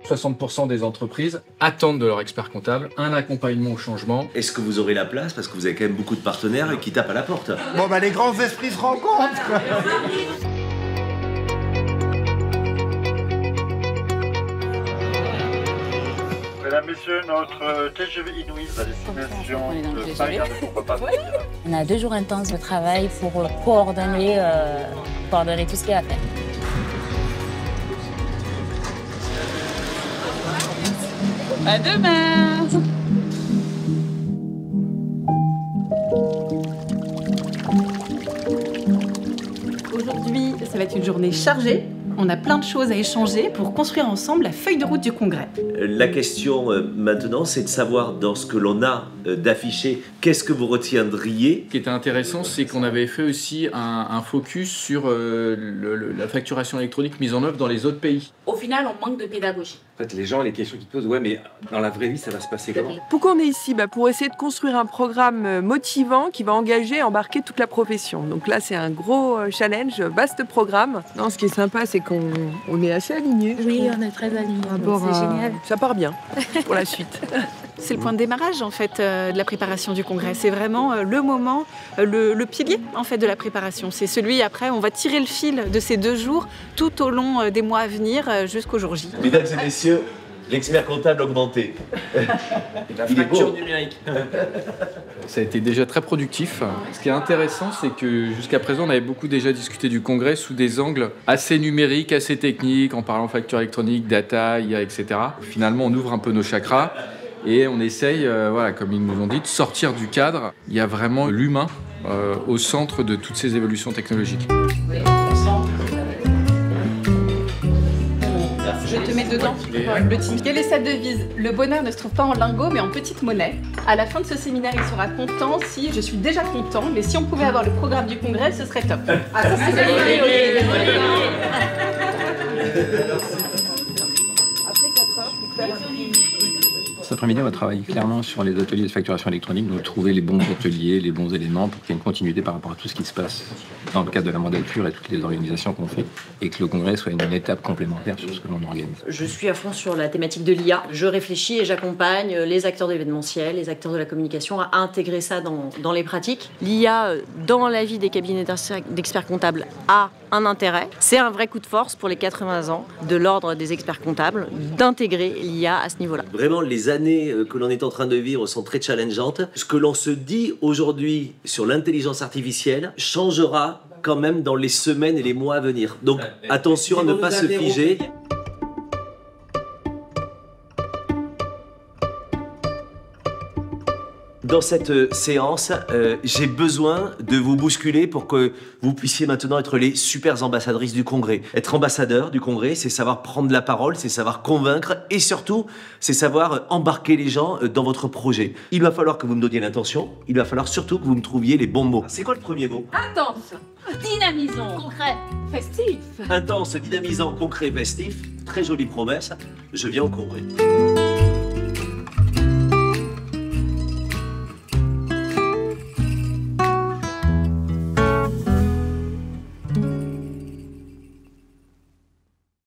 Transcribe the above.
60% des entreprises attendent de leur expert comptable un accompagnement au changement. Est-ce que vous aurez la place? Parce que vous avez quand même beaucoup de partenaires qui tapent à la porte. Bon bah les grands esprits se rencontrent. Mesdames, Messieurs, notre TGV Inouï à destination de Paris ne pourra pas partir. On a 2 jours intenses de travail pour coordonner tout ce qu'il y a à faire. À demain! Aujourd'hui, ça va être une journée chargée. On a plein de choses à échanger pour construire ensemble la feuille de route du congrès. La question maintenant, c'est de savoir dans ce que l'on a d'affiché, qu'est-ce que vous retiendriez? Ce qui était intéressant, c'est qu'on avait fait aussi un focus sur la facturation électronique mise en œuvre dans les autres pays. Au final, on manque de pédagogie. En fait, les gens, les questions qu'ils posent, ouais, mais dans la vraie vie, ça va se passer comment? Pourquoi on est ici? Pour essayer de construire un programme motivant qui va engager et embarquer toute la profession. Donc là, c'est un gros challenge, vaste programme. Non, ce qui est sympa, c'est qu'on est assez alignés. Oui, on est très alignés. C'est génial. Ça part bien pour la suite. C'est le point de démarrage en fait de la préparation du congrès. C'est vraiment le moment, le pilier en fait de la préparation. C'est celui après, on va tirer le fil de ces 2 jours tout au long des mois à venir jusqu'au jour J. Mesdames et messieurs, l'expert comptable augmenté. La fracture numérique. Ça a été déjà très productif. Ce qui est intéressant, c'est que jusqu'à présent, on avait beaucoup déjà discuté du congrès sous des angles assez numériques, assez techniques, en parlant facture électronique, data, IA, etc. Finalement, on ouvre un peu nos chakras. Et on essaye, voilà, comme ils nous ont dit, de sortir du cadre. Il y a vraiment l'humain au centre de toutes ces évolutions technologiques. Je te mets dedans le team. Quelle est sa devise? Le bonheur ne se trouve pas en lingots, mais en petite monnaie. À la fin de ce séminaire, il sera content si je suis déjà content, mais si on pouvait avoir le programme du congrès, ce serait top. Ah, ça, c'est Cet après-midi, on va travailler clairement sur les ateliers de facturation électronique, donc trouver les bons ateliers, les bons éléments pour qu'il y ait une continuité par rapport à tout ce qui se passe dans le cadre de la mandature et toutes les organisations qu'on fait, et que le congrès soit une étape complémentaire sur ce que l'on organise. Je suis à fond sur la thématique de l'IA. Je réfléchis et j'accompagne les acteurs de l'événementiel, les acteurs de la communication à intégrer ça dans les pratiques. L'IA, dans la vie des cabinets d'experts comptables, a un intérêt. C'est un vrai coup de force pour les 80 ans de l'ordre des experts comptables d'intégrer l'IA à ce niveau-là. Vraiment, les années que l'on est en train de vivre sont très challengeantes. Ce que l'on se dit aujourd'hui sur l'intelligence artificielle changera quand même dans les semaines et les mois à venir. Donc attention à ne pas se figer. Dans cette séance, j'ai besoin de vous bousculer pour que vous puissiez maintenant être les super ambassadrices du congrès. Être ambassadeur du congrès, c'est savoir prendre la parole, c'est savoir convaincre et surtout, c'est savoir embarquer les gens dans votre projet. Il va falloir que vous me donniez l'intention, il va falloir surtout que vous me trouviez les bons mots. C'est quoi le premier mot? Intense, dynamisant, concret, festif. Intense, dynamisant, concret, festif. Très jolie promesse. Je viens au congrès.